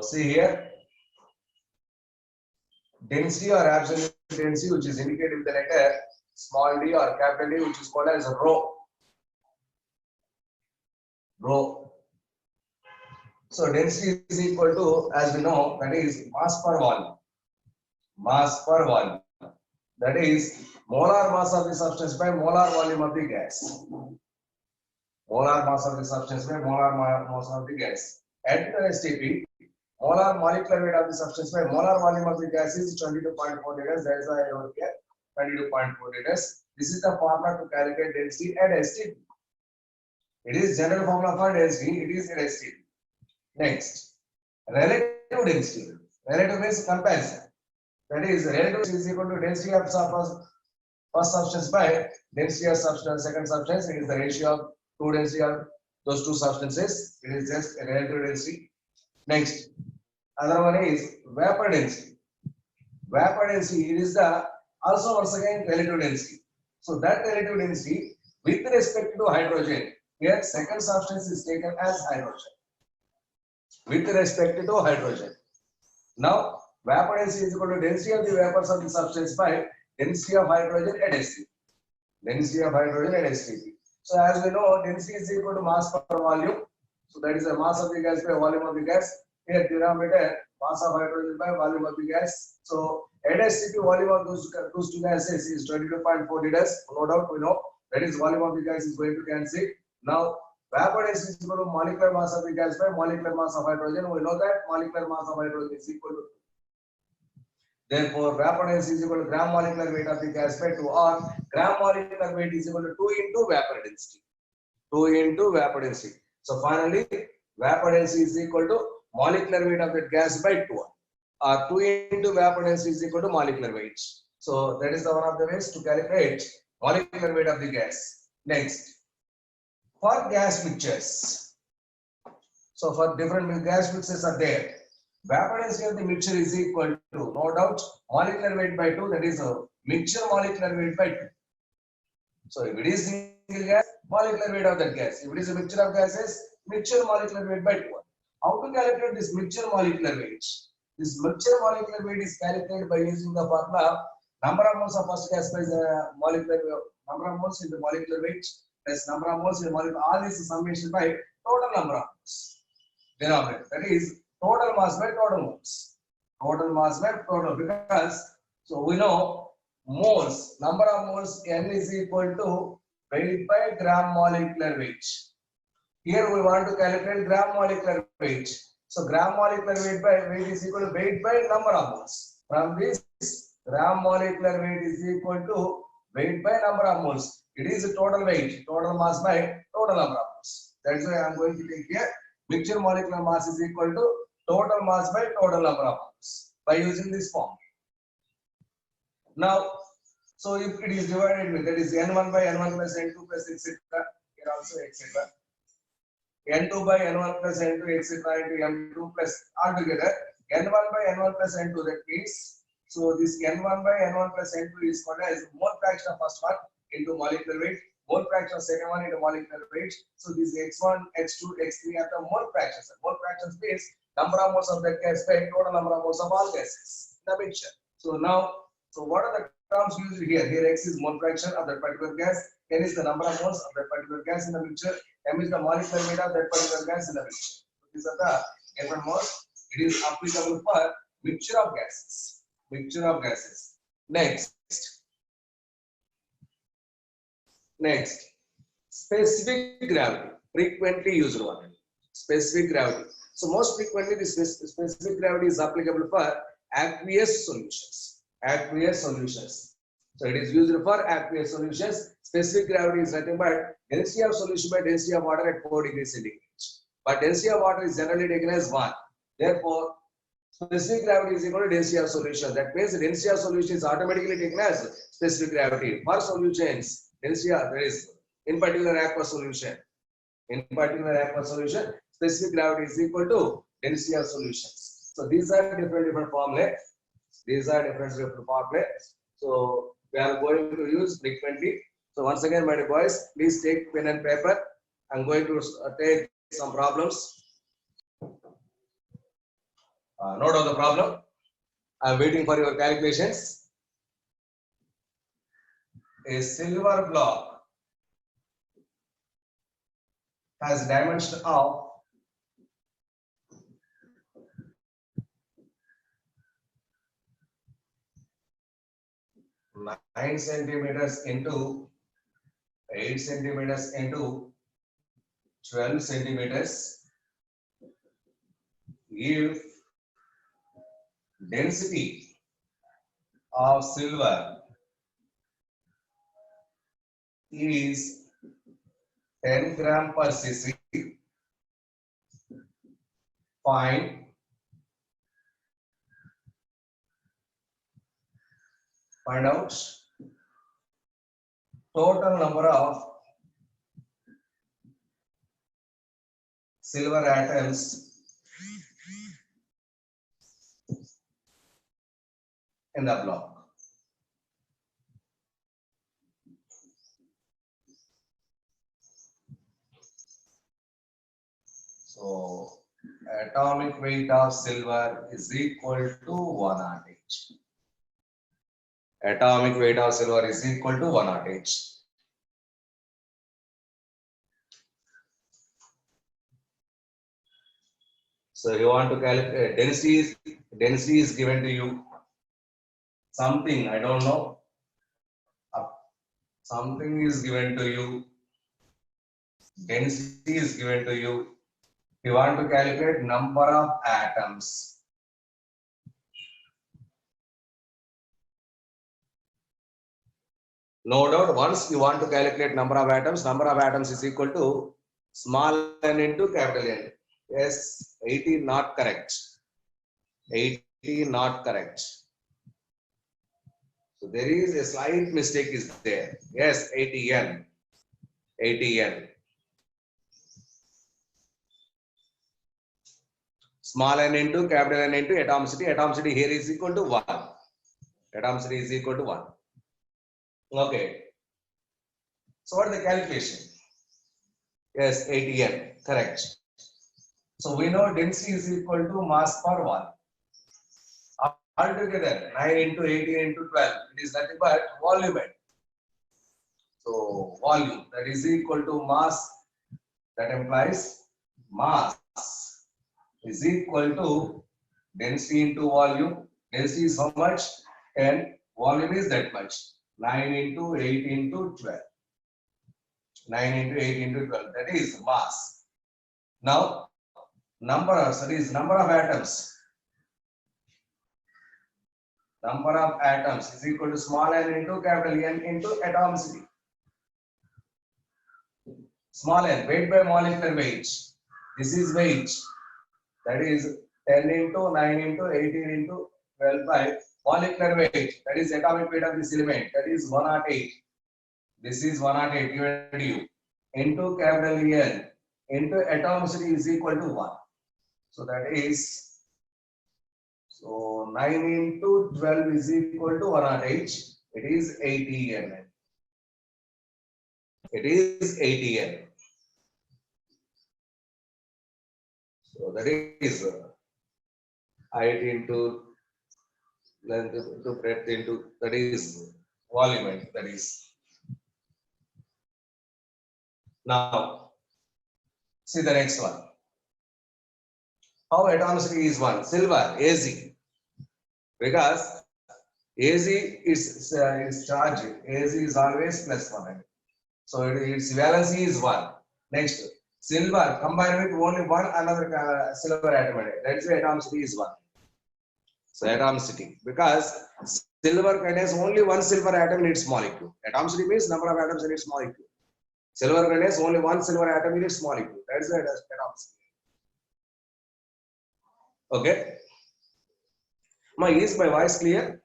see here, density or absolute density, which is indicated with the letter small d or capital D, which is called as rho. Rho. So density is equal to, as we know, that is mass per volume. Mass per volume. That is molar mass of the substance by molar volume of the gas. Molar mass of the substance by molar mass of the gas. At STP, molar molecular weight of the substance by molar volume of the gas is 22.4 liters. That is why I wrote here 22.4 liters. This is the formula to calculate density at STP. It is general formula for density. It is at STP. Next, relative density. Relative means comparison. That is, relative density is equal to density of first substance by density of substance, second substance. It is the ratio of two density of those two substances. It is just a relative density. Next, another one is vapor density. Vapor density, it is the also once again relative density. So that relative density with respect to hydrogen. Here, second substance is taken as hydrogen. With respect to hydrogen. Now, vapor density is equal to density of the vapors of the substance by density of hydrogen at STP. Density of hydrogen at STP. So, as we know, density is equal to mass per volume. So, that is the mass of the gas by volume of the gas. Here, denominator mass of hydrogen by volume of the gas. So, at STP, volume of those two gases is 22.4 liters. No doubt, we know that is volume of the gas is going to cancel. Now, vapor density is equal to molecular mass of the gas by molecular mass of hydrogen. We know that molecular mass of hydrogen is equal to. Therefore, vapor density is equal to gram molecular weight of the gas by 2, or gram molecular weight is equal to 2 into vapor density. 2 into vapor density. So, finally, vapor density is equal to molecular weight of the gas by 2, or 2 into vapor density is equal to molecular weight. So, that is the one of the ways to calculate molecular weight of the gas. Next. For gas mixtures, so for different gas mixtures are there. Vapor density of the mixture is equal to, no doubt, molecular weight by 2, that is a mixture molecular weight by 2. So if it is single gas, molecular weight of that gas. If it is a mixture of gases, mixture molecular weight by 2. How to calculate this mixture molecular weight? This mixture molecular weight is calculated by using the formula number of moles of first gas by the molecular number of moles in the molecular weight. Plus number of moles in the molecule, all this is summation by total number of moles. Denominator, that is total mass by total moles. Total mass by total, because so we know moles, number of moles N is equal to weight by gram molecular weight. Here we want to calculate gram molecular weight. So gram molecular weight by weight is equal to weight by number of moles. From this, gram molecular weight is equal to weight by number of moles. It is a total weight, total mass by total number of moles. That's why I am going to take here mixture molecular mass is equal to total mass by total number of moles by using this form. Now, so if it is divided with, that is N1 by N1 plus N2 plus etc. Here also etc. N2 by N1 plus N2 etc. into M2 plus altogether N1 by N1 plus N2, that means, so this N1 by N1 plus N2 is called as mole fraction of first one into molecular weight, mole fraction of second one into molecular weight. So this X1, X2, X3 are the mole fractions. Mole fractions means number of moles of that gas by total number of moles of all gases in the mixture. So now, so what are the terms used here? Here X is mole fraction of that particular gas, N is the number of moles of that particular gas in the mixture, M is the molecular weight of that particular gas in the mixture. So these are the different moles. It is applicable for mixture of gases. Mixture of gases. Next, specific gravity, frequently used one. Specific gravity. So most frequently, this specific gravity is applicable for aqueous solutions. Aqueous solutions. So it is used for aqueous solutions. Specific gravity is nothing but density of solution by density of water at 4 degrees centigrade. But density of water is generally taken as 1. Therefore, specific gravity is equal to density of solution. That means the density of solution is automatically taken as specific gravity. For solutions, density of, there is in particular aqueous solution. In particular aqueous solution, specific gravity is equal to density of solutions. So these are different formulas. These are different formulas. So we are going to use frequently. So once again, my dear boys, please take pen and paper. I'm going to take some problems. Note down the problem. I am waiting for your calculations. A silver block has dimension of 9 centimeters into 8 centimeters into 12 centimeters. If density of silver is 10 gram per cc, find out total number of silver atoms in the block. So atomic weight of silver is equal to 108. Atomic weight of silver is equal to 108. So you want to calculate density is given to you. Something, I don't know. Something is given to you. Density is given to you. You want to calculate number of atoms. No doubt, once you want to calculate number of atoms is equal to small n into capital N. Yes, 80 not correct. 80 not correct. So there is a slight mistake is there. Yes, 80n. 80n. Small n into capital N into atomicity. Atomicity here is equal to 1. Atomicity is equal to 1. Okay. So what is the calculation? Yes, 80n. Correct. So we know density is equal to mass per volume. Altogether 9 into 18 into 12. It is nothing but volume. So volume that is equal to mass. That implies mass is equal to density into volume. Density is how much? 10. Volume is that much. 9 into 8 into 12. 9 into 8 into 12. That is mass. Now, number of atoms. Number of atoms is equal to small n into capital N into atomicity. Small n, weight by molecular weight. This is weight. That is 10 into 9 into 18 into 12 by molecular weight. That is atomic weight of this element. That is 108. This is 108 given to you. Into capital N into atomicity is equal to 1. So that is, so 9 into 12 is equal to 108. It is 80 N. It is 80 N. So that is height into length into breadth into, that is volume. That is. Now, see the next one. How atomicity is 1? Silver, Az. Because Az is charged. Az is always plus 1. So its valency is 1. Next, silver combined with only one another silver atom. That is why atomicity is 1. So atomicity, because silver contains only one silver atom in its molecule. Atomicity means number of atoms in its molecule. Silver contains only one silver atom in its molecule. That is the atomicity. Okay. Is my voice clear?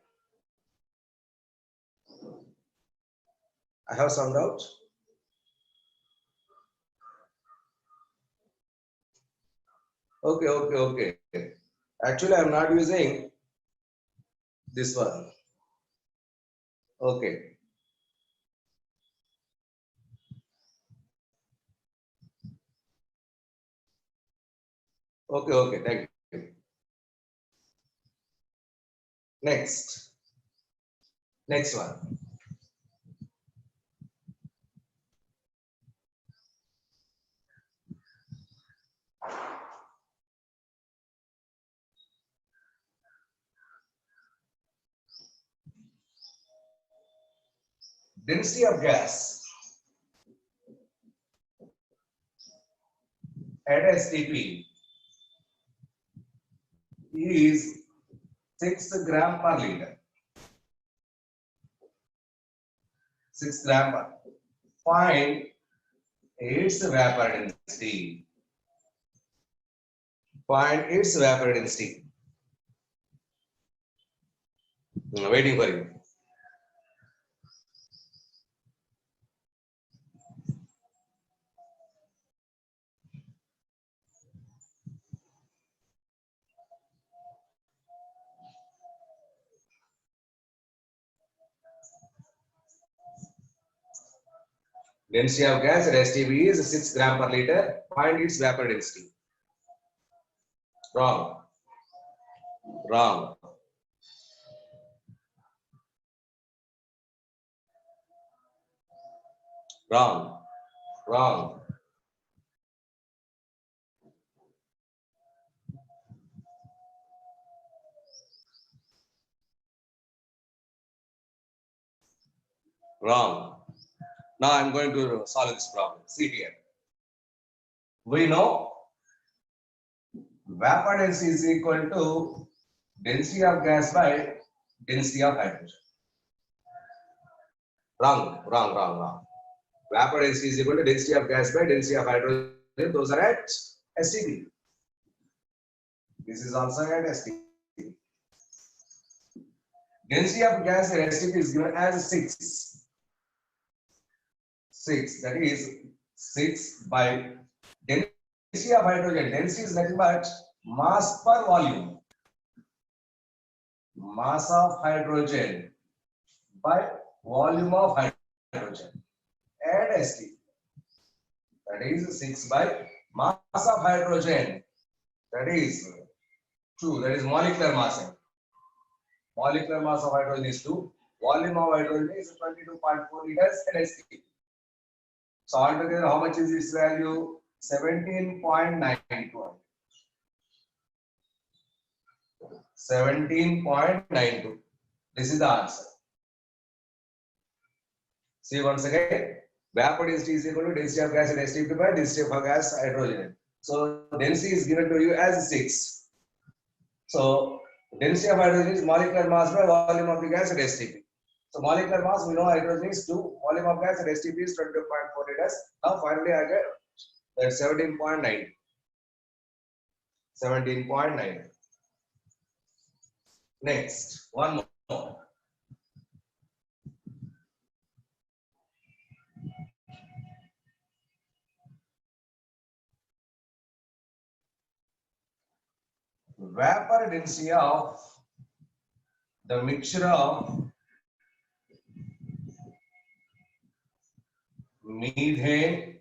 I have some doubt. Okay. Actually, I am not using this one. Okay. Okay, thank you. Next one. Density of gas at STP is 6 gram per liter. 6 gram per. Find its vapor density. Find its vapor density. Waiting for you. Density of gas at STP is 6 gram per liter. Find its vapor density. Wrong. Wrong. Wrong. Wrong. Wrong. Now I'm going to solve this problem. See here. We know vapor density is equal to density of gas by density of hydrogen. Wrong. Vapor density is equal to density of gas by density of hydrogen. Those are at STP. This is also at STP. Density of gas at STP is given as 6. 6, that is 6 by density of hydrogen. Density is nothing but mass per volume. Mass of hydrogen by volume of hydrogen at STP. That is 6 by mass of hydrogen. That is 2. That is molecular mass. Molecular mass of hydrogen is 2. Volume of hydrogen is 22.4 liters at STP. So altogether, how much is its value? 17.92. 17.92. This is the answer. See once again, vapor density is equal to density of gas at STP by density of gas hydrogen. So density is given to you as 6. So density of hydrogen is molecular mass by volume of the gas at STP. So molecular mass, we know hydrogen is 2. Volume of gas at STP is 22.4 liters. Now finally I get that 17.9. 17.9. Next, one more. Vapor density of the mixture of methane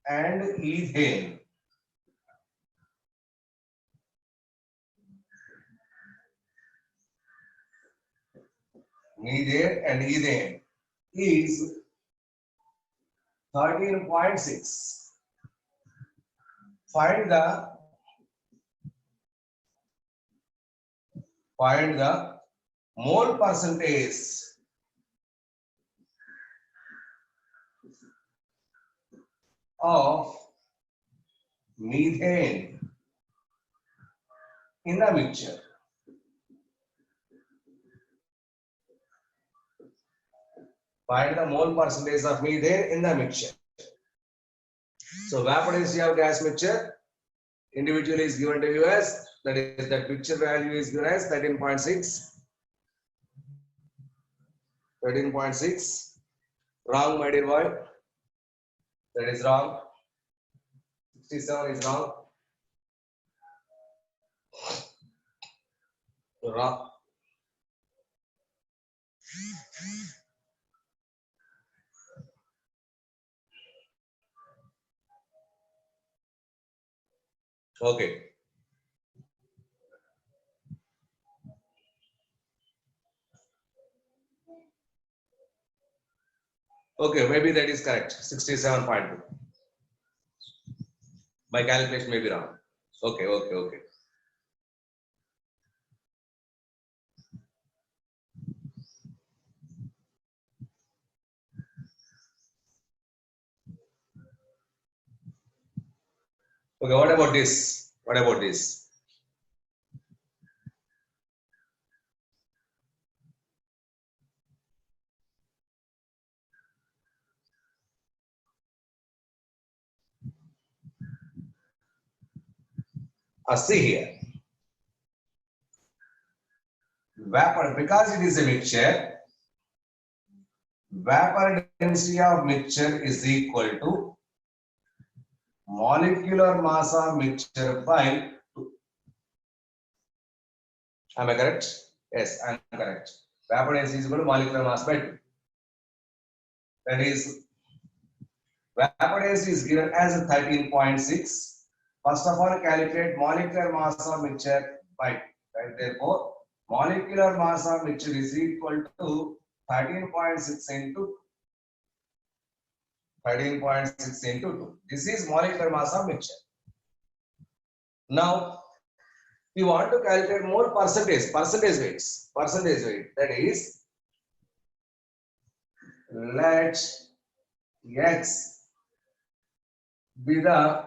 and ethane. Methane and ethane is 13.6. Find the mole percentage of methane in the mixture. Find the mole percentage of methane in the mixture. So vapor density of gas mixture individually is given to you as, that is, that mixture value is given as 13.6. 13.6. Wrong, my dear boy. That is wrong. 67 is wrong. Wrong. Okay. Okay, maybe that is correct. 67.2. My calculation may be wrong. Okay. Okay, what about this? What about this? See here. Vapor, because it is a mixture, vapor density of mixture is equal to molecular mass of mixture by 2. Am I correct? Yes, I am correct. Vapor density is equal to molecular mass by 2. That is, vapor density is given as 13.6. First of all, calculate molecular mass of mixture by 2. Right? Therefore, molecular mass of mixture is equal to 13.6 into 13.6 into 2. This is molecular mass of mixture. Now, we want to calculate more percentage weight. That is, let X be the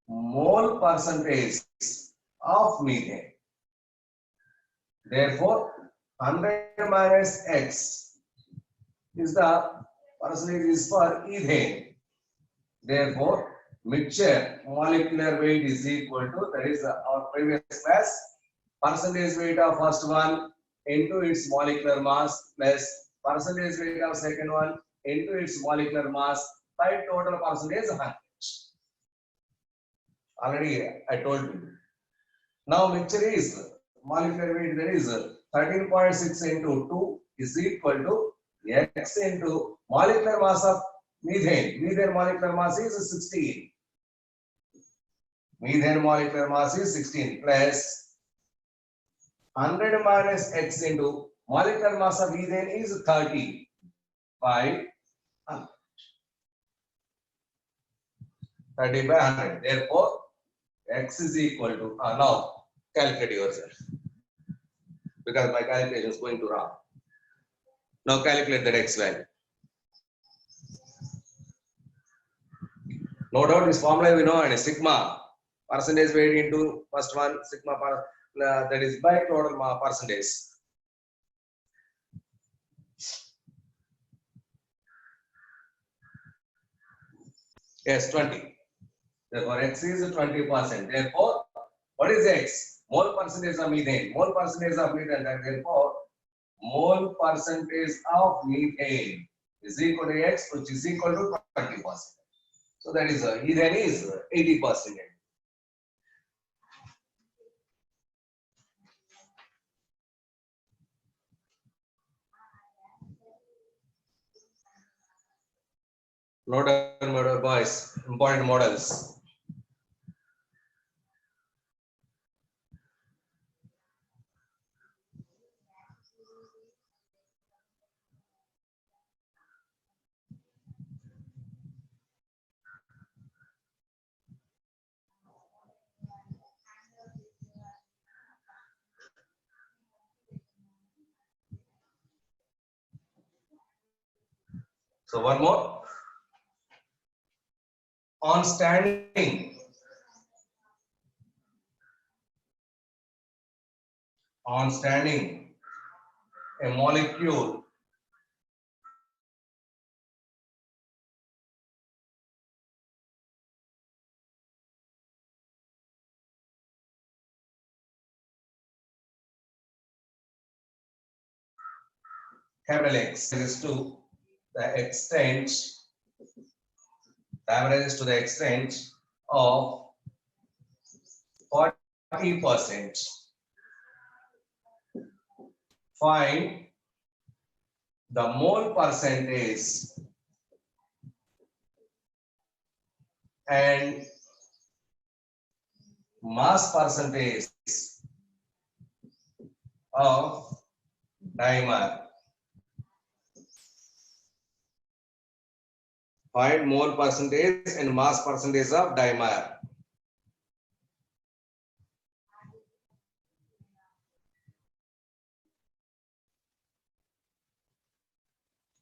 mole percentage of methane. Therefore, 100 minus X is the percentage is for ethane. Therefore, mixture molecular weight is equal to, that is our previous class, percentage weight of first one into its molecular mass plus percentage weight of second one into its molecular mass by total percentage 100. Already I told you. Now mixture is molecular weight, that is 13.6 into 2 is equal to X into molecular mass of methane. Methane molecular mass is 16. Methane molecular mass is 16 plus 100 minus X into molecular mass of ethane is 30 by 100. 30 by 100. Therefore, X is equal to, now calculate yourself, because my calculation is going to wrong. Now calculate that X value. No doubt this formula we know, and sigma percentage weight into first one, sigma that is by total percentage. Yes, 20. Therefore, X is 20%. Therefore, what is X? Mole percentage of methane. Mole percentage of methane. Therefore, mole percentage of methane is equal to X, which is equal to 20%. So that is ethane is 80%. Note down model, boys. Important models. So one more. On standing, a molecule capital X is to the extent, average is to the extent of 40%. Find the mole percentage and mass percentage of dimer Find mole percentage and mass percentage of dimer.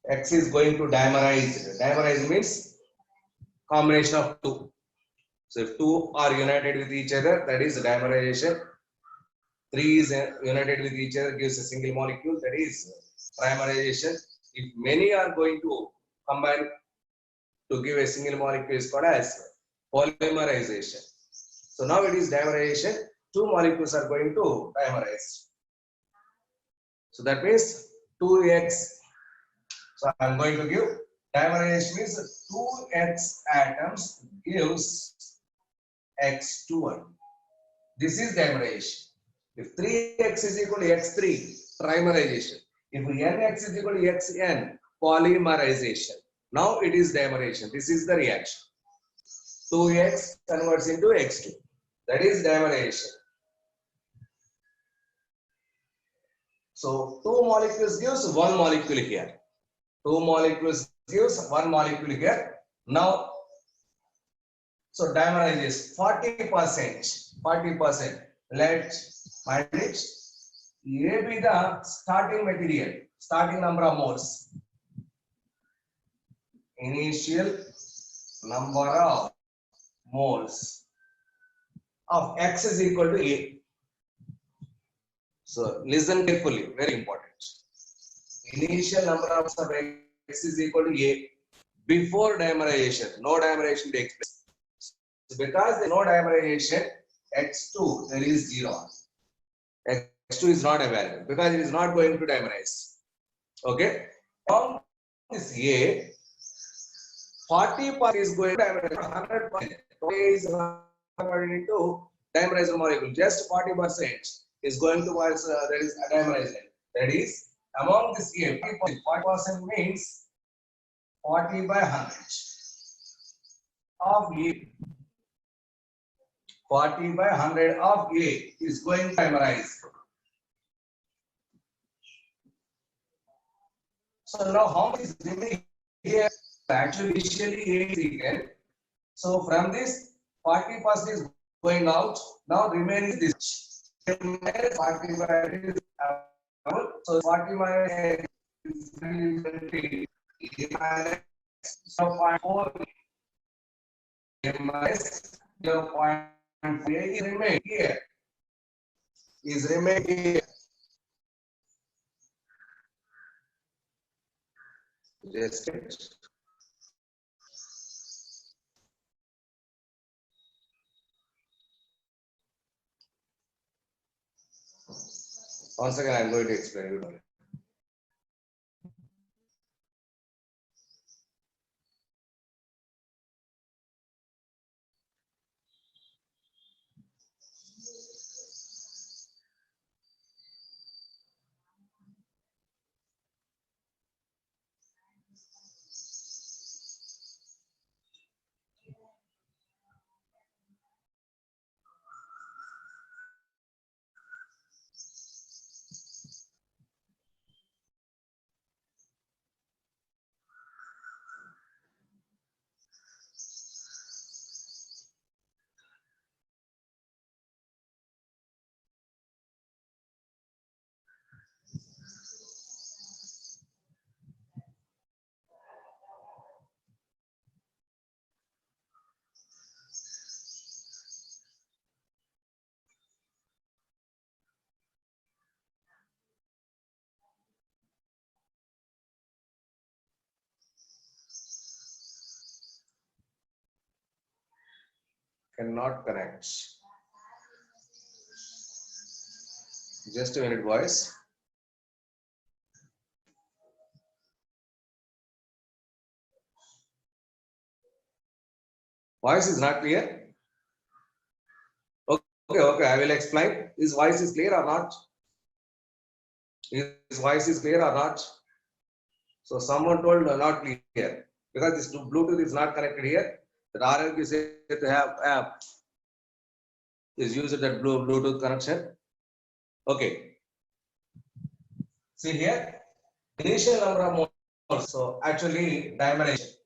X is going to dimerize. Dimerize means combination of two. So if two are united with each other, that is dimerization. Three is united with each other, gives a single molecule, that is trimerization. If many are going to combine to give a single molecule, is called as polymerization. So now it is dimerization. Two molecules are going to dimerize. So that means 2x. So I am going to give dimerization means 2x atoms gives x2. This is dimerization. If 3x is equal to x3, trimerization. If nx is equal to xn, polymerization. Now it is dimerization. This is the reaction. 2x converts into x2. That is dimerization. So two molecules gives one molecule here. Two molecules gives one molecule here. Now, so dimerization 40%. 40%. Let's find it. A be the starting material, starting number of moles. Initial number of moles of X is equal to A. So listen carefully, very important. Initial number of X is equal to A before dimerization. No dimerization takes place. So because there is no dimerization, X2 there is 0. X2 is not available because it is not going to dimerize. Okay. From this A, 40% is going to dimerize. 100% is converted into dimerizer molecule. Just 40% is going to there is a dimerizer. That is among this A, 40% means 40 by 100 of A. 40 by 100 of A is going to dimerize. So now how much is remaining here? Actually, initially A is equal. So from this 40% is going out. Now remaining this. 40 is out. So 40 minus is minus 0.4. Minus 0.4 is remain here. Is remain here. Just once again, I am going to explain you. Cannot connect. Just a minute, boys. Voice is not clear. Okay, I will explain. His voice is clear or not? His voice is clear or not? So someone told not clear because this Bluetooth is not connected here. The RLQ is said to have app is used that Bluetooth connection. Okay. See here, initial number of moles. So actually dimerization.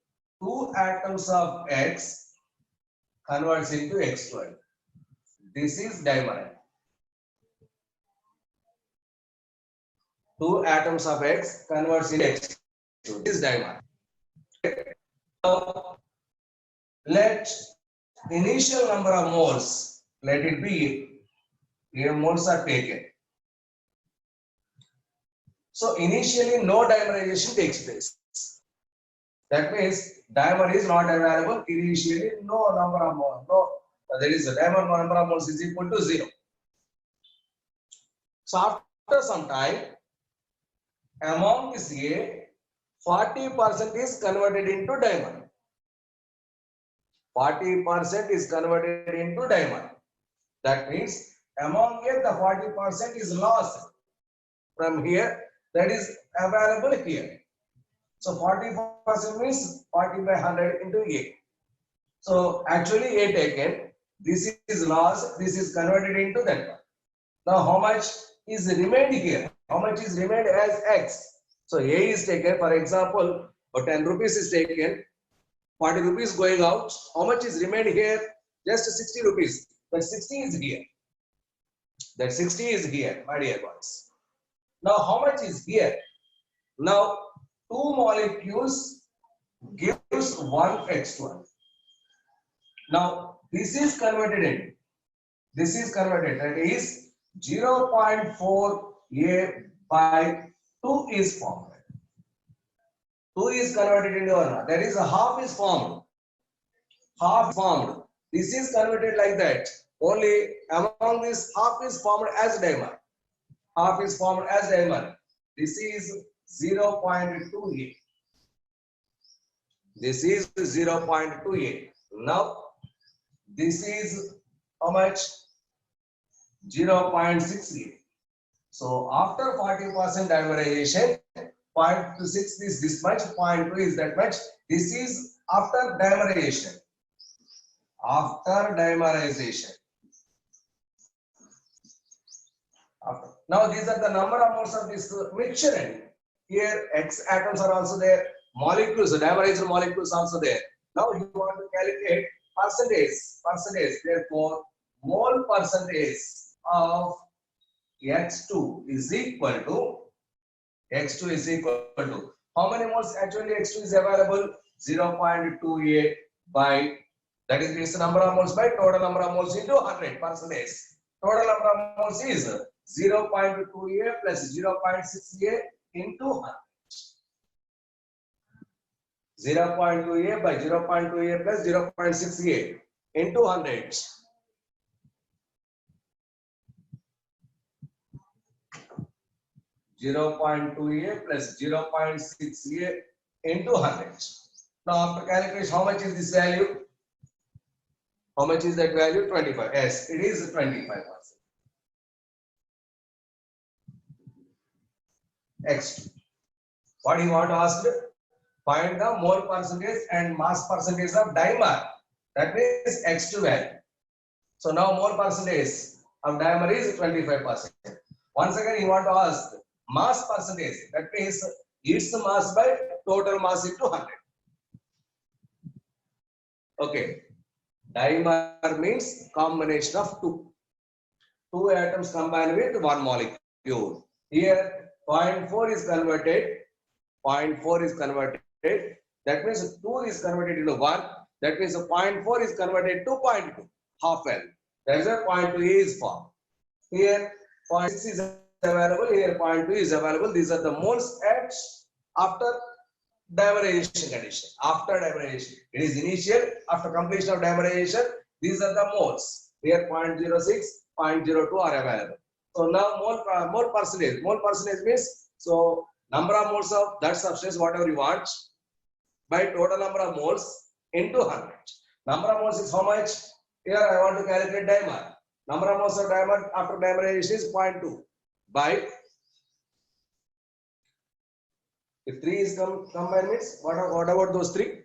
2 atoms of X converts into X12. This is dimer. 2 atoms of X converts into X2. This is dimer. Now, let initial number of moles, let it be, here moles are taken. So initially no dimerization takes place. That means dimer is not available. Initially no number of moles, there is a dimer number of moles is equal to 0. So after some time, among this A, 40% is converted into dimer. 40% is converted into dimer. That means among A, the 40% is lost from here, that is available here. So 40% means 40 by 100 into A. So actually A taken, this is lost, this is converted into that one. Now how much is remained here? How much is remained as X? So A is taken, for example, 10 rupees is taken, 40 rupees going out. How much is remained here? Just 60 rupees. But 60 is here. That 60 is here, my dear boys. Now how much is here? Now 2 molecules gives 1 X1. Now this is converted into, that is 0.4 A by 2 is formed. 2 is converted into 1. That is a half is formed. Half formed. This is converted like that. Only among this half is formed as dimer. Half is formed as dimer. This is 0.2 A. This is 0.2 A. Now this is how much? 0.6 A. So after 40% dimerization, 0.6 is this much, 0.2 is that much. This is after dimerization. After dimerization. Now these are the number of moles of this mixture. Here X atoms are also there. Molecules, dimerized molecules also there. Now you want to calculate percentage. Therefore, mole percentage of X2 is equal to how many moles actually X2 is available? 0.2 A by, that is this number of moles by total number of moles into 100%. Total number of moles is 0.2 A plus 0.6 A into 100. 0.2 A by 0.2 A plus 0.6 A into 100. Zero 0.2 A plus 0.6 A into 100. Now after calculation, how much is this value? How much is that value? 25. Yes, it is 25%. X2. What do you want to ask? Find the mole percentage and mass percentage of dimer. That means X2 value. So now mole percentage of dimer is 25%. Once again, you want to ask mass percentage. That means its mass by total mass into 100. Okay. Dimer means combination of two atoms combined with one molecule. Here 0.4 is converted. 0.4 is converted. That means 2 is converted into 1. That means 0.4 is converted to 0.2. Half L. That is why 0.2 is formed. Here 0.6 is available. Here 0.2 is available. These are the moles at after dimerization condition. After dimerization, it is initial. After completion of dimerization, these are the moles. Here 0.06, 0.02 are available. So now mole percentage. Mole percentage means so number of moles of that substance, whatever you want, by total number of moles into 100. Number of moles is how much? Here I want to calculate dimer. Number of moles of dimer after dimerization is 0.2 by. If 3 is combined means what about those 3?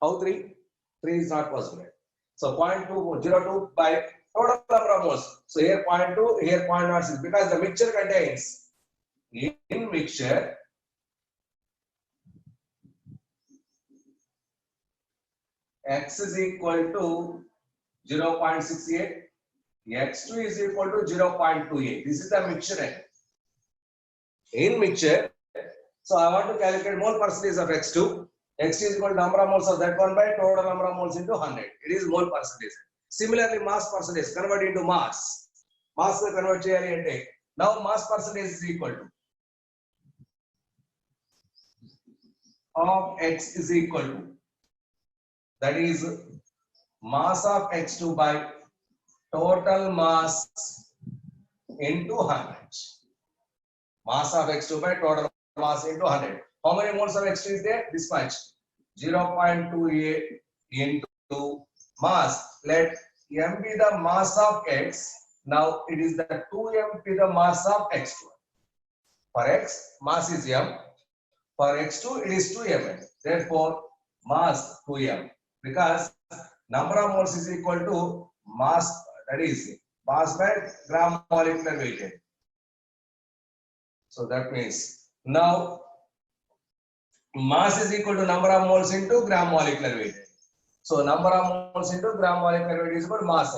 How 3? 3 is not possible. So 0.202 by total number of moles. So here 0.2, here 0.06 because the mixture contains in mixture X is equal to 0.68, X2 is equal to 0.28. This is the mixture end. In mixture, so I want to calculate mole percentage of X2. X2 is equal to number of moles of that one by total number of moles into 100. It is mole percentage. Similarly, mass percentage convert into mass. Mass will convert cheyali ante. Now mass percentage is equal to of X is equal to, that is mass of X2 by total mass into 100. Mass of X2 by total mass into 100. How many moles of X2 is there? This much. 0.28 into mass. Let M be the mass of X. Now it is the 2M be the mass of X2. For X, mass is M. For X2, it is 2M. Therefore, mass 2M. Because number of moles is equal to mass, that is mass by gram molecular weight. So that means now mass is equal to number of moles into gram molecular weight. So number of moles into gram molecular weight is equal to mass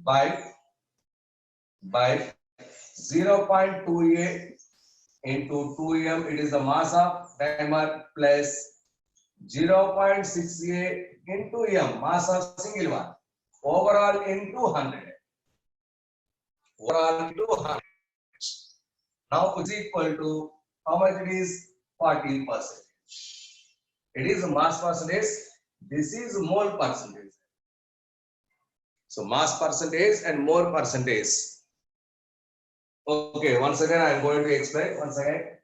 by 0.28 into 2M, it is the mass of dimer, plus 0.68 into M, mass of single one, overall into 100. Overall into 100. Now it's equal to how much it is? 40%. It is mass percentage. This is mole percentage. So mass percentage and mole percentage. Okay, once again I am going to explain. Once again.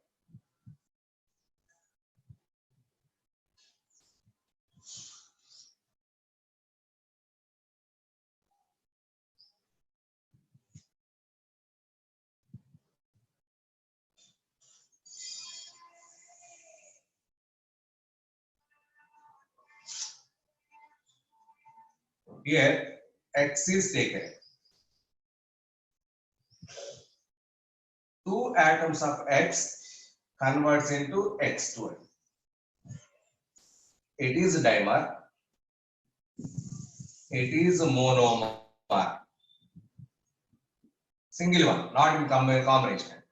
Here X is taken. 2 atoms of X converts into X2. It is dimer. It is monomer. Single one, not in combination.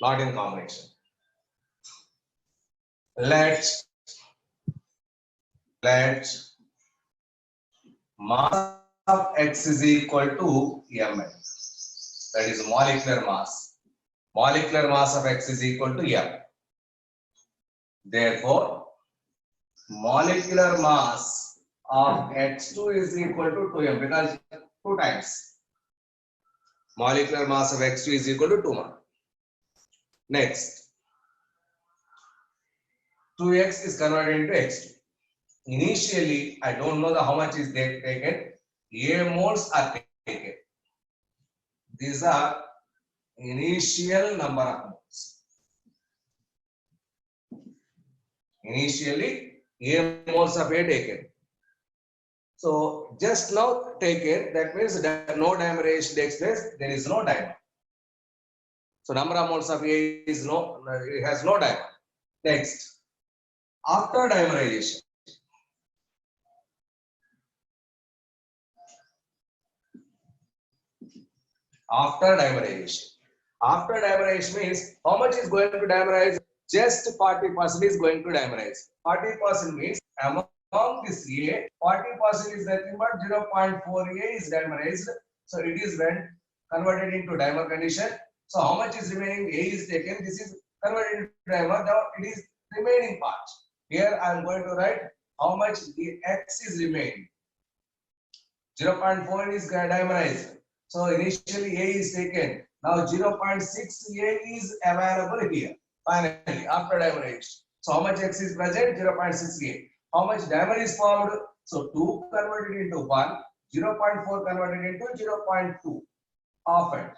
Not in combination. Let's mass of X is equal to Ml. That is molecular mass. Molecular mass of X is equal to M. Therefore, molecular mass of X2 is equal to 2M because 2 times. Molecular mass of X2 is equal to 2 m. Next, 2X is converted into X2. Initially, I don't know how much is there taken. A moles are taken. These are initial number of moles. Initially, A moles of A taken. So just now taken, that means that no dimerization takes place. There is no dimer. So number of moles of A is no, it has no dimer. Next, after dimerization. After dimerization. After dimerization means how much is going to dimerize? Just 40% is going to dimerize. 40% means among this A, 40% is nothing but 0.4 A is dimerized. So it is when converted into dimer condition. So how much is remaining? A is taken. This is converted into dimer. Now it is remaining part. Here I am going to write how much the X is remaining. 0.4 is dimerized. So initially A is taken. Now 0.6 A is available here. Finally, after dimerization. So how much X is present? 0.6 A. How much dimer is formed? So 2 converted into 1, 0.4 converted into 0.2 often.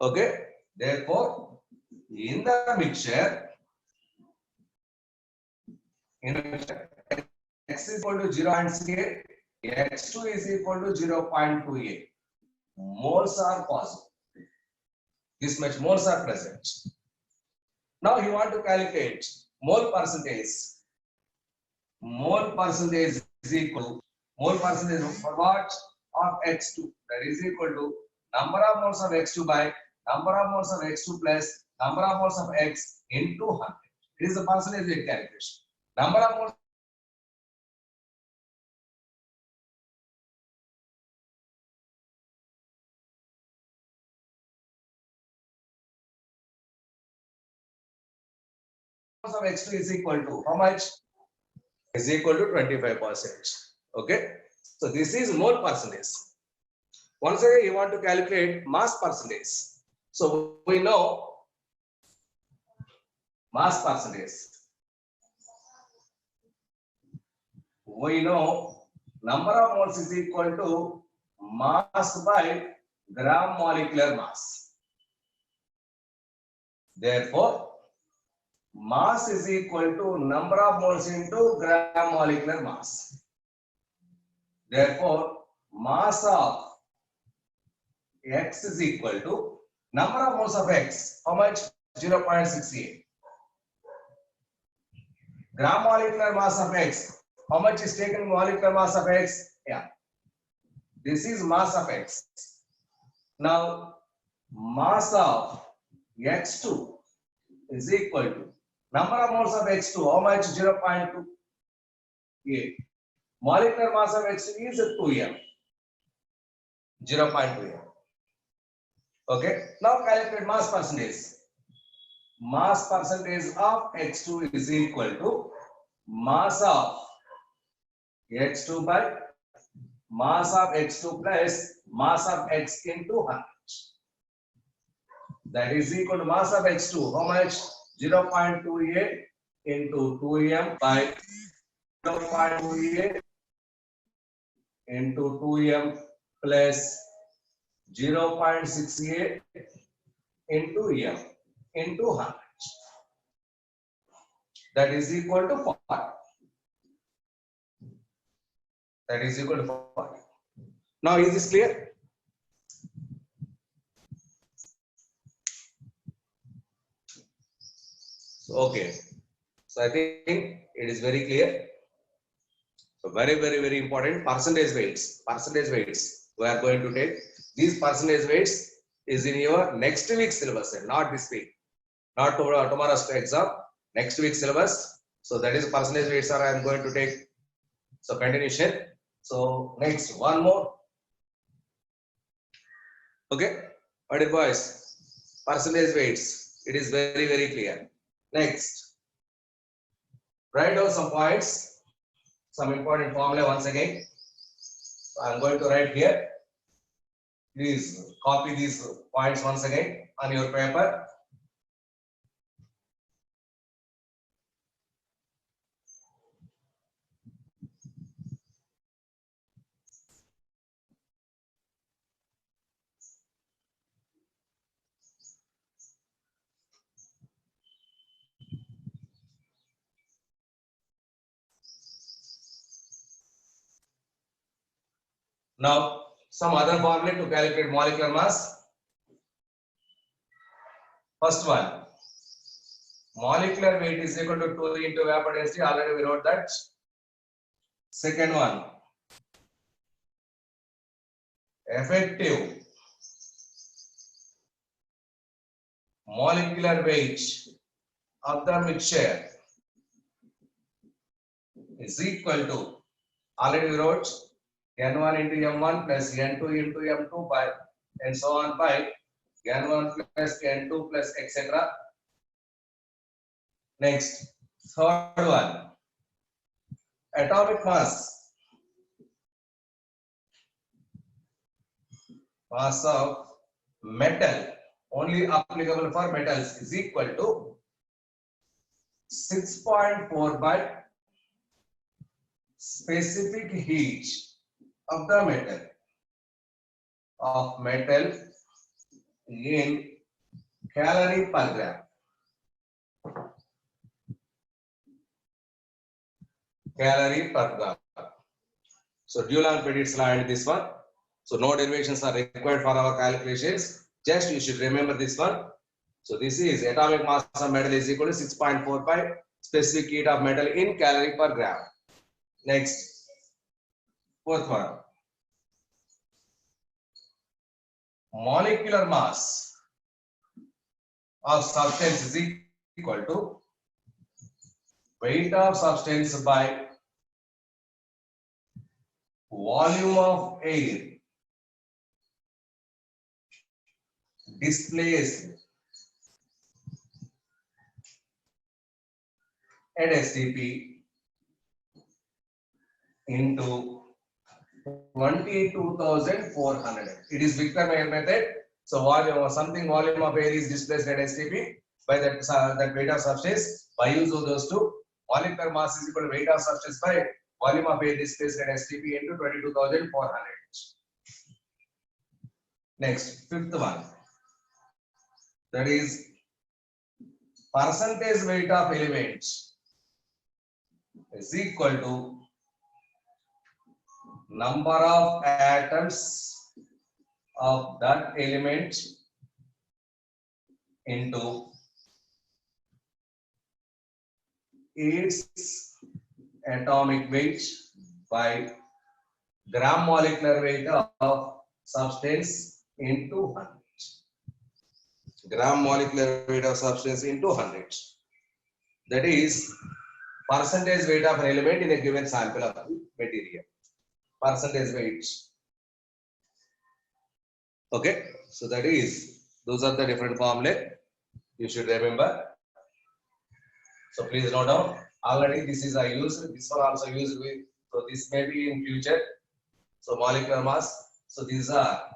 Okay. Therefore, in the mixture, X is equal to 0.6A, X2 is equal to 0.2A. Moles are possible. This much moles are present. Now you want to calculate mole percentage. mole percentage is equal to mole percentage for what? Of X2. That is equal to number of moles of X2 by number of moles of X2 plus number of moles of X into 100. It is the percentage rate calculation. Number of moles of X2 is equal to how much? Is equal to 25%. Okay. So this is mole percentage. Once again, you want to calculate mass percentage. So we know mass percentage. We know number of moles is equal to mass by gram molecular mass. Therefore, mass is equal to number of moles into gram molecular mass. Therefore, mass of X is equal to number of moles of X. How much? 0.68. Gram molecular mass of X. How much is taken molecular mass of X? Yeah. This is mass of X. Now, mass of X2 is equal to number of moles of X2. How much? 0.28. Molecular mass of X2 is 2m. 0.2m. Okay. Now calculate mass percentage. Mass percentage of X2 is equal to mass of X2 by mass of X2 plus mass of X into 100. That is equal to mass of X2. How much? 0.28 into 2m by 0.28 into 2m plus 0.68 into m into 100. That is equal to 40. That is equal to 40. Now, is this clear? Okay. So I think it is very clear. So very important percentage weights. Percentage weights we are going to take. These percentage weights is in your next week's syllabus, not this week, not tomorrow's exam. Next week's syllabus. So that is percentage weights are I am going to take. So continuation. So next one more. Okay, what it boys? Percentage weights. It is very clear. Next, write down some points, some important formula once again. So I am going to write here. Please copy these points once again on your paper. Now, some other formula to calculate molecular mass. First one, molecular weight is equal to 2 into vapor density. Already we wrote that. Second one, effective molecular weight of the mixture is equal to, already we wrote, N1 into M1 plus N2 into M2 by and so on by N1 plus N2 plus etc. Next, third one, atomic mass. Mass of metal, only applicable for metals, is equal to 6.4 by specific heat of the metal in calorie per gram. Calorie per gram. So Dulong-Petit's law and this one. So no derivations are required for our calculations. Just you should remember this one. So this is atomic mass of metal is equal to 6.4 by specific heat of metal in calorie per gram. Next, fourth one. Molecular mass of substance is equal to weight of substance by volume of air displaced at STP into 22,400. It is Victor-Mayer method. So volume of air is displaced at STP by that weight of substance. By use of those two, molecular mass is equal to weight of substance by volume of air displaced at STP into 22,400. Next, fifth one. That is percentage weight of elements is equal to number of atoms of that element into its atomic weight by gram molecular weight of substance into 100. Gram molecular weight of substance into 100. That is percentage weight of an element in a given sample of material. Percentage weight. Okay, so that is, those are the different formulae you should remember. So please note down. Already this is I used, this one also used with, so this may be in future. So molecular mass. So these are,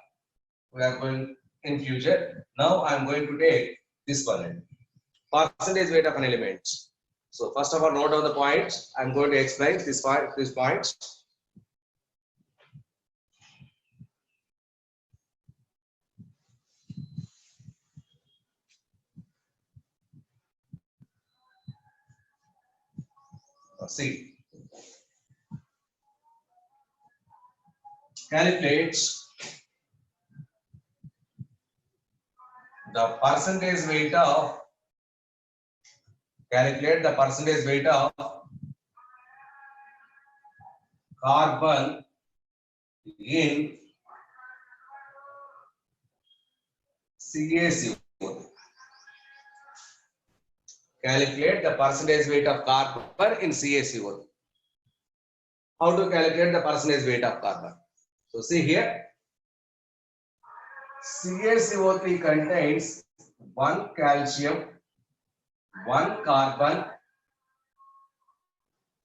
we are going in future. Now I am going to take this one. Percentage weight of an element. So first of all, note down the points. I am going to explain this points. See, calculate the percentage weight of carbon in CaCO2. Calculate the percentage weight of carbon in CaCO2. How to calculate the percentage weight of carbon? So see here, CaCO3 contains 1 calcium, 1 carbon,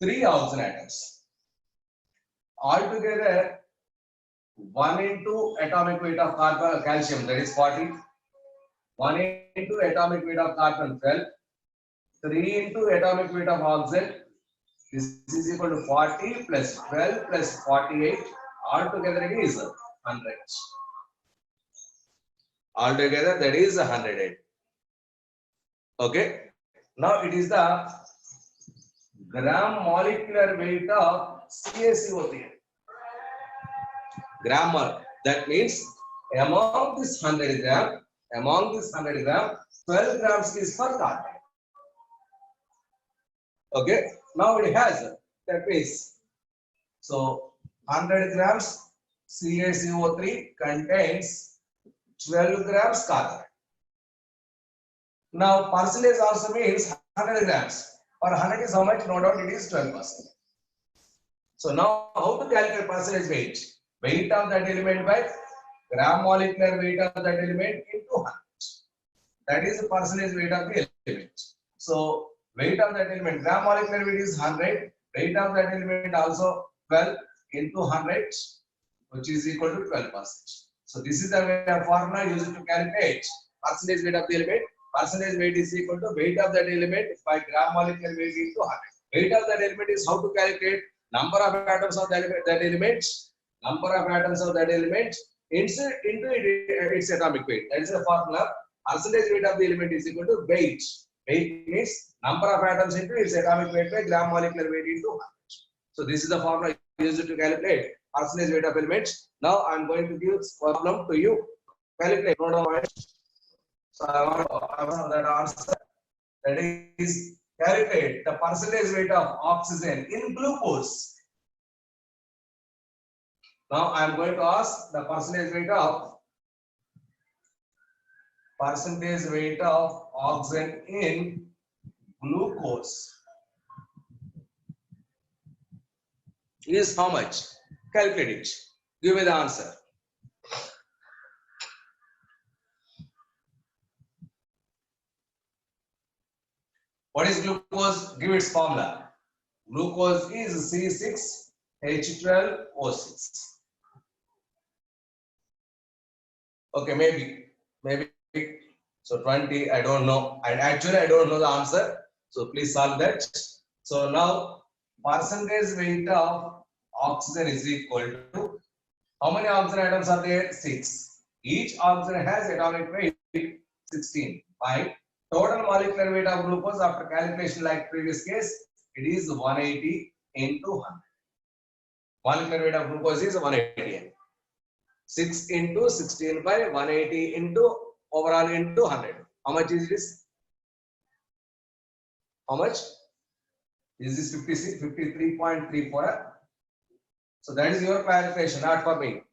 3 oxygen atoms. Altogether, 1 into atomic weight of carbon, calcium, that is 40. 1 into atomic weight of carbon, 12. 3 into atomic weight of oxygen. This is equal to 40 plus 12 plus 48. Altogether it is 100. Altogether that is 108. Okay. Now it is the gram molecular weight of CaCO3. Gram mole. That means among this 100 gram, 12 grams is for carbon. Okay. Now it has, that means, so 100 grams CaCO3 contains 12 grams carbon. Now percentage also means 100 grams. For 100 is how much? No doubt it is 12%. So now how to calculate percentage weight? Weight of that element by gram molecular weight of that element into 100. That is the percentage weight of the element. So weight of that element, gram molecular weight is 100. Weight of that element also 12 into 100, which is equal to 12%. So this is the formula used to calculate percentage weight of the element. Percentage weight is equal to weight of that element by gram molecular weight into 100. Weight of that element is how to calculate number of atoms of that element, into its atomic weight. That is the formula. Percentage weight of the element is equal to weight. Weight means number of atoms into its atomic weight by gram molecular weight into 100. So this is the formula used to calculate percentage weight of elements. Now I am going to give problem to you. Calculate. So I want that answer. That is calculate the percentage weight of oxygen in glucose. Now I am going to ask the percentage weight of oxygen in glucose is how much? Calculate it. Give me the answer. What is glucose? Give its formula. Glucose is C6H12O6. Okay, maybe. So 20, I don't know. And actually, I don't know the answer. So please solve that. So now, percentage weight of oxygen is equal to, how many oxygen atoms are there? 6. Each oxygen has atomic weight 16. By total molecular weight of glucose after calculation like previous case, it is 180 into 100. Molecular weight of glucose is 180. 6 into 16 by 180 into overall into 100. How much is this? How much? Is this 56, 53.34? So that is your calculation, not for me,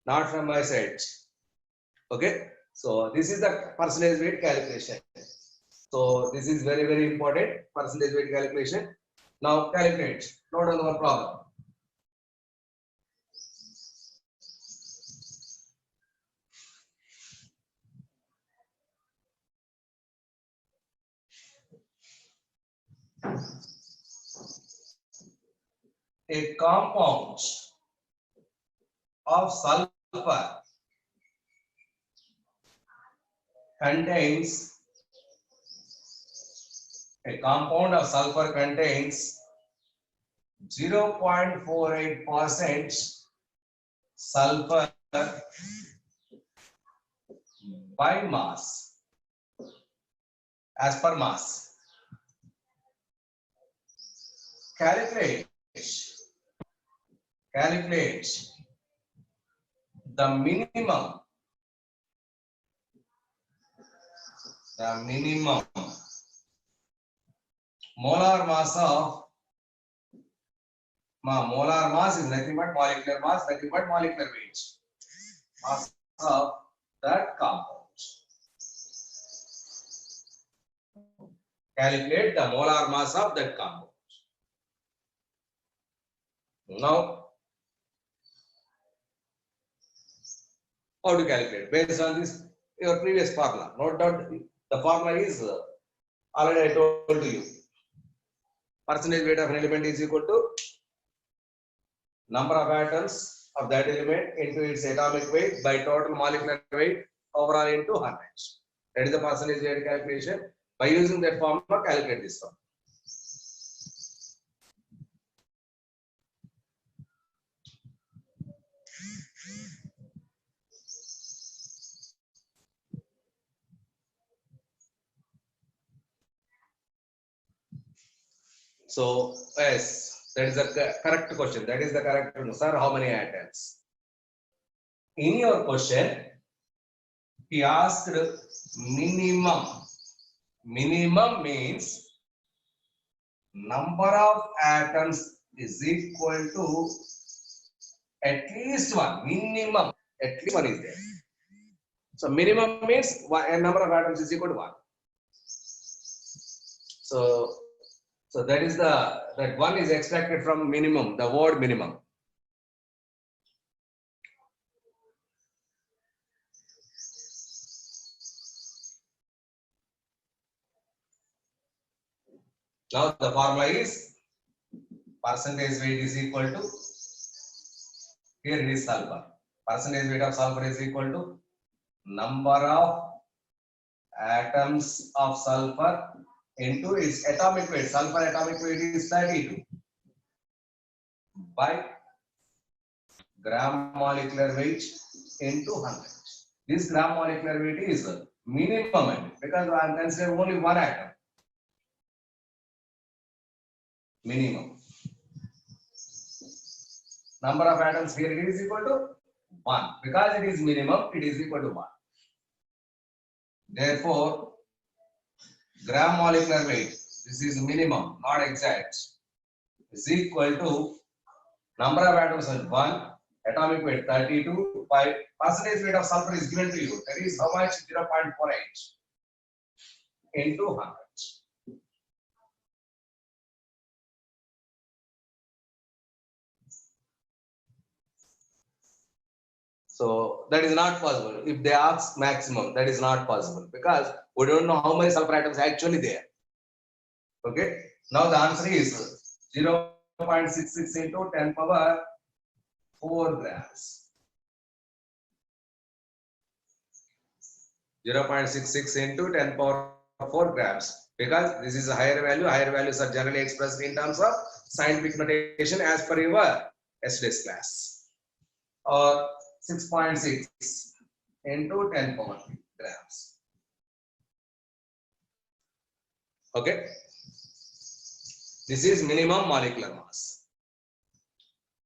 not from my side. Okay. So this is the percentage weight calculation. So this is very, very important, percentage weight calculation. Now calculate. Note on one problem. A compound of sulfur contains 0.48% sulfur by mass, as per mass. Calculate the minimum molar mass of molar mass is nothing but molecular mass, nothing but molecular weight. Mass of that compound. Calculate the molar mass of that compound. Now, how to calculate? Based on this, your previous formula. Note down the formula is already I told to you. Percentage weight of an element is equal to number of atoms of that element into its atomic weight by total molecular weight overall into 100. That is the percentage weight calculation. By using that formula, calculate this one. So, yes, that is the correct question. That is the correct question. Sir, how many atoms? In your question, he asked minimum. Minimum means number of atoms is equal to at least one. Minimum, at least one is there. So minimum means a number of atoms is equal to 1. So that is that one is extracted from minimum, the word minimum. Now the formula is percentage weight is equal to, here it is sulfur. Percentage weight of sulfur is equal to number of atoms of sulfur into its atomic weight. Sulfur atomic weight is 32 by gram molecular weight into 100. This gram molecular weight is minimum because I am considering only one atom. Minimum. Number of atoms here it is equal to 1. Because it is minimum, it is equal to 1. Therefore, gram molecular weight, this is minimum, not exact, is equal to number of atoms is 1 atomic weight 32 by percentage weight of sulfur is given to you. That is how much? 0.48 into 100. So that is not possible. If they ask maximum, that is not possible because we don't know how many sulfur atoms actually there. Okay. Now the answer is 0.66 into 10 power 4 grams. 0.66 into 10 power 4 grams. Because this is a higher value. Higher values are generally expressed in terms of scientific notation as per your yesterday's class. Or 6.6 into 10 power 3 grams. Okay. This is minimum molecular mass.